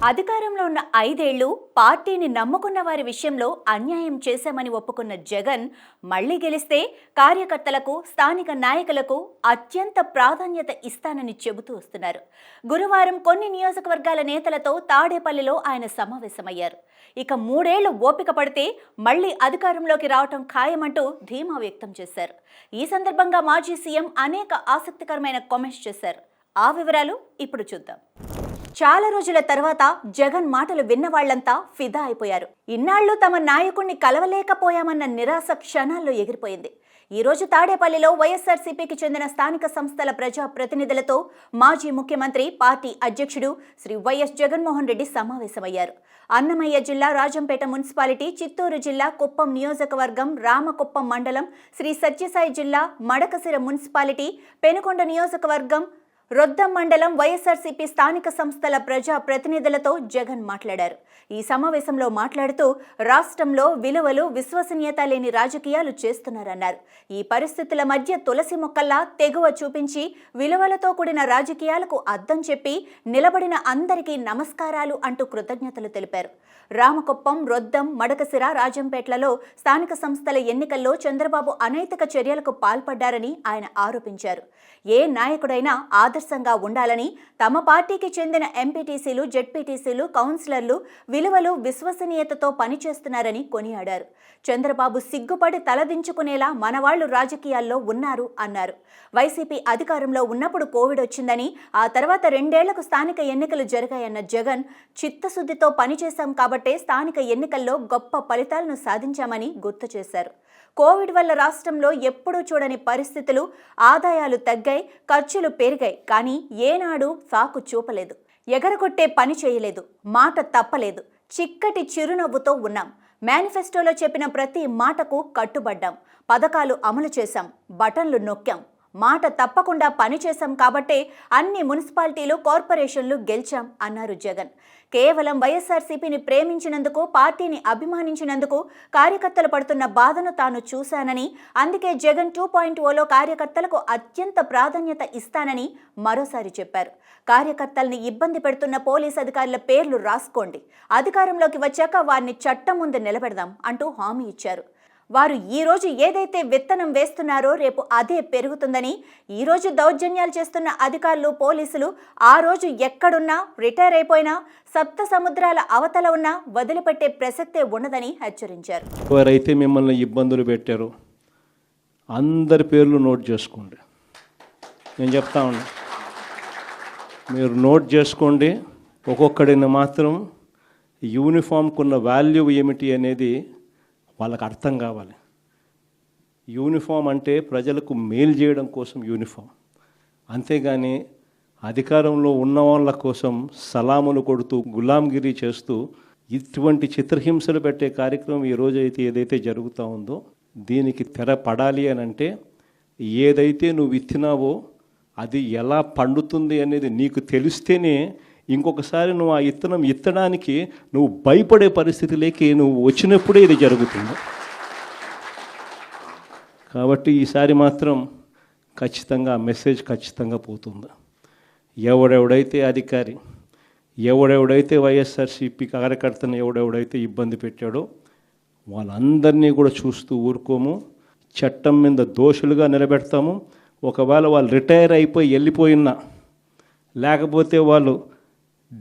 అధికారంలో ఉన్న 5 ఏళ్లు పార్టీని నమ్ముకున్న వారి విషయంలో అన్యాయం చేశామని ఒప్పుకున్న జగన్ మళ్లీ గెలిస్తే కార్యకర్తలకు, స్థానిక నాయకులకు అత్యంత ప్రాధాన్యత ఇస్తానని చెబుతూ వస్తున్నారు. గురువారం కొన్ని నియోజకవర్గాల నేతలతో తాడేపల్లిలో ఆయన సమావేశమయ్యారు. ఇక 3 ఏళ్లు ఓపిక పడితే మళ్లీ అధికారంలోకి రావటం ఖాయమంటూ ధీమా వ్యక్తం చేశారు. ఈ సందర్భంగా మాజీ సీఎం అనేక ఆసక్తికరమైన కామెంట్స్ చేశారు. ఆ వివరాలు ఇప్పుడు చూద్దాం. చాలా రోజుల తర్వాత జగన్ మాటలు విన్న వాళ్లంతా ఫిదా అయిపోయారు. ఇన్నాళ్లు తమ నాయకుణ్ణి కలవలేకపోయామన్న నిరాశ క్షణాల్లో ఎగిరిపోయింది. ఈ రోజు తాడేపల్లిలో వైఎస్ఆర్సీపీకి చెందిన స్థానిక సంస్థల ప్రజా ప్రతినిధులతో మాజీ ముఖ్యమంత్రి, పార్టీ అధ్యక్షుడు శ్రీ వైఎస్ జగన్మోహన్ రెడ్డి సమావేశమయ్యారు. అన్నమయ్య జిల్లా రాజంపేట మున్సిపాలిటీ, చిత్తూరు జిల్లా కుప్పం నియోజకవర్గం, రామకుప్పం మండలం, శ్రీ సత్యసాయి జిల్లా మడకశిర మున్సిపాలిటీ, పెనుకొండ నియోజకవర్గం, రొద్దం మండలం వైఎస్ఆర్సీపీ స్థానిక సంస్థల ప్రజా ప్రతినిధులతో జగన్ మాట్లాడారు. ఈ సమావేశంలో మాట్లాడుతూ రాష్ట్రంలో విలువలు, విశ్వసనీయత లేని రాజకీయాలు చేస్తున్నారన్నారు. ఈ పరిస్థితుల మధ్య తులసి మొక్కల్లా తెగువ చూపించి విలువలతో కూడిన రాజకీయాలకు అద్దం చెప్పి నిలబడిన అందరికీ నమస్కారాలు అంటూ కృతజ్ఞతలు తెలిపారు. రామకుప్పం, రొద్దం, మడకశిర, రాజంపేట్లలో స్థానిక సంస్థల ఎన్నికల్లో చంద్రబాబు అనైతిక చర్యలకు పాల్పడ్డారని ఆయన ఆరోపించారు. ఏ నాయకుడైనా ఆదర్శంగా ఉండాలని, తమ పార్టీకి చెందిన ఎంపీటీసీలు, జెడ్పీటీసీలు, కౌన్సిలర్లు విలువలు, విశ్వసనీయతతో పనిచేస్తున్నారని కొనియాడారు. చంద్రబాబు సిగ్గుపడి తలదించుకునేలా మనవాళ్లు రాజకీయాల్లో ఉన్నారు అన్నారు. వైసీపీ అధికారంలో ఉన్నప్పుడు కోవిడ్ వచ్చిందని, ఆ తర్వాత 2 ఏళ్లకు స్థానిక ఎన్నికలు జరిగాయన్న జగన్, చిత్తశుద్ధితో పనిచేశాం కాబట్టే స్థానిక ఎన్నికల్లో గొప్ప ఫలితాలను సాధించామని గుర్తు చేశారు. కోవిడ్ వల్ల రాష్ట్రంలో ఎప్పుడూ చూడని పరిస్థితులు, ఆదాయాలు తగ్గాయి, ఖర్చులు పెరిగాయి. కానీ ఏనాడు సాకు చూపలేదు, ఎగరగొట్టే పని చేయలేదు, మాట తప్పలేదు. చిక్కటి చిరునవ్వుతో ఉన్నాం. మేనిఫెస్టోలో చెప్పిన ప్రతి మాటకు కట్టుబడ్డాం. పథకాలు అమలు చేశాం, బటన్లు నొక్కాం. మాట తప్పకుండా పనిచేశాం కాబట్టే అన్ని మున్సిపాలిటీలు, కార్పొరేషన్లు గెలిచాం అన్నారు జగన్. కేవలం వైఎస్ఆర్సీపీని ప్రేమించినందుకు, పార్టీని అభిమానించినందుకు కార్యకర్తలు పడుతున్న బాధను తాను చూశానని, అందుకే జగన్ 2.0లో కార్యకర్తలకు అత్యంత ప్రాధాన్యత ఇస్తానని మరోసారి చెప్పారు. కార్యకర్తల్ని ఇబ్బంది పెడుతున్న పోలీస్ అధికారుల పేర్లు రాసుకోండి, అధికారంలోకి వచ్చాక వారిని చట్టం ముందు నిలబెడదాం అంటూ హామీ ఇచ్చారు. వారు ఈ రోజు ఏదైతే విత్తనం వేస్తున్నారో రేపు అదే పెరుగుతుందని, ఈ రోజు దౌర్జన్యాలు చేస్తున్న అధికారులు, పోలీసులు ఆ రోజు ఎక్కడున్నా, రిటైర్ అయిపోయినా, సప్త సముద్రాల అవతల ఉన్నా వదిలిపెట్టే ప్రసక్తే ఉండదని హెచ్చరించారు. ఎవరైతే మిమ్మల్ని ఇబ్బందులు పెట్టారో అందరి పేర్లు నోట్ చేసుకోండి. నేను చెప్తా ఉన్నా, మీరు నోట్ చేసుకోండి. ఒక్కొక్కడిని మాత్రం యూనిఫామ్కున్న వాల్యూ ఏమిటి అనేది వాళ్ళకి అర్థం కావాలి. యూనిఫామ్ అంటే ప్రజలకు మేలు చేయడం కోసం యూనిఫామ్, అంతేగాని అధికారంలో ఉన్న వాళ్ళ కోసం సలాములు కొడుతూ, గులాంగిరి చేస్తూ ఇటువంటి చిత్రహింసలు పెట్టే కార్యక్రమం ఈరోజు అయితే ఏదైతే జరుగుతూ ఉందో దీనికి తెర పడాలి అని అంటే, ఏదైతే నువ్వు విత్తినావో అది ఎలా పండుతుంది అనేది నీకు తెలిస్తేనే ఇంకొకసారి నువ్వు ఆ ఇత్తనం ఇత్తడానికి నువ్వు భయపడే పరిస్థితిలోకి నువ్వు వచ్చినప్పుడే ఇది జరుగుతుంది. కాబట్టి ఈసారి మాత్రం ఖచ్చితంగా మెసేజ్ ఖచ్చితంగా పోతుంది. ఎవడెవడైతే అధికారి, ఎవడెవడైతే వైఎస్ఆర్సీపీ కార్యకర్తను ఎవడెవడైతే ఇబ్బంది పెట్టాడో వాళ్ళందరినీ కూడా చూస్తూ ఊరుకోము. చట్టం మీద దోషులుగా నిలబెడతాము. ఒకవేళ వాళ్ళు రిటైర్ అయిపోయి వెళ్ళిపోయినా, లేకపోతే వాళ్ళు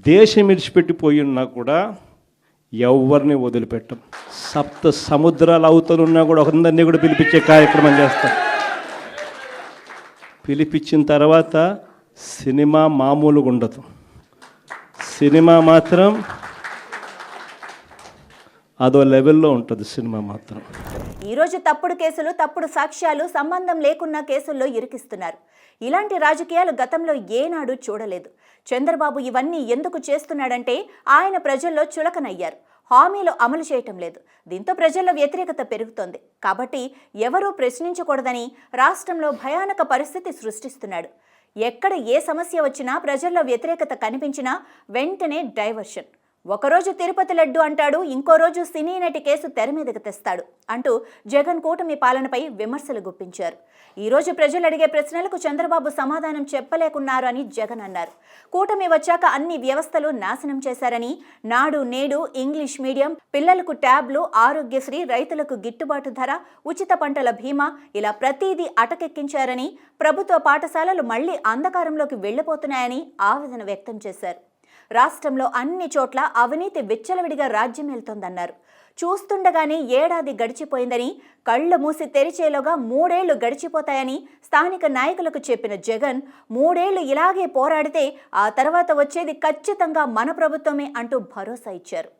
దేశం విడిచిపెట్టిపోయి ఉన్నా కూడా ఎవరిని వదిలిపెట్టం. సప్త సముద్రాల అవతలున్నా కూడా అందరినీ కూడా పిలిపించే కార్యక్రమం చేస్తాం. పిలిపించిన తర్వాత సినిమా మామూలుగా ఉండదు. సినిమా మాత్రం అదో లెవెల్లో ఉంటుంది. సినిమా మాత్రం ఈరోజు తప్పుడు కేసులు, తప్పుడు సాక్ష్యాలు, సంబంధం లేకున్న కేసుల్లో ఇరికిస్తున్నారు. ఇలాంటి రాజకీయాలు గతంలో ఏనాడు చూడలేదు. చంద్రబాబు ఇవన్నీ ఎందుకు చేస్తున్నాడంటే ఆయన ప్రజల్లో చులకనయ్యారు. హామీలు అమలు చేయటం లేదు. దీంతో ప్రజల్లో వ్యతిరేకత పెరుగుతోంది. కాబట్టి ఎవరూ ప్రశ్నించకూడదని రాష్ట్రంలో భయానక పరిస్థితి సృష్టిస్తున్నాడు. ఎక్కడ ఏ సమస్య వచ్చినా, ప్రజల్లో వ్యతిరేకత కనిపించినా వెంటనే డైవర్షన్. ఒకరోజు తిరుపతి లడ్డు అంటాడు, ఇంకో రోజు సినీ నటి కేసు తెర మీదకు తెస్తాడు అంటూ జగన్ కూటమి పాలనపై విమర్శలు గుప్పించారు. ఈ రోజు ప్రజలు అడిగే ప్రశ్నలకు చంద్రబాబు సమాధానం చెప్పలేకున్నారు అని జగన్ అన్నారు. కూటమి వచ్చాక అన్ని వ్యవస్థలు నాశనం చేశారని, నాడు నేడు, ఇంగ్లీష్ మీడియం, పిల్లలకు ట్యాబ్లు, ఆరోగ్యశ్రీ, రైతులకు గిట్టుబాటు ధర, ఉచిత పంటల బీమా ఇలా ప్రతిదీ అటకెక్కించారని, ప్రభుత్వ పాఠశాలలు మళ్లీ అంధకారంలోకి వెళ్లిపోతున్నాయని ఆవేదన వ్యక్తం చేశారు. రాష్ట్రంలో అన్ని చోట్ల అవినీతి విచ్చలవిడిగా రాజ్యమేలుతోందన్నారు. చూస్తుండగానే ఏడాది గడిచిపోయిందని, కళ్ళు మూసి తెరిచేలోగా 3 ఏళ్లు గడిచిపోతాయని స్థానిక నాయకులకు చెప్పిన జగన్ 3 ఏళ్లు ఇలాగే పోరాడితే ఆ తర్వాత వచ్చేది ఖచ్చితంగా మన ప్రభుత్వమే అంటూ భరోసా ఇచ్చారు.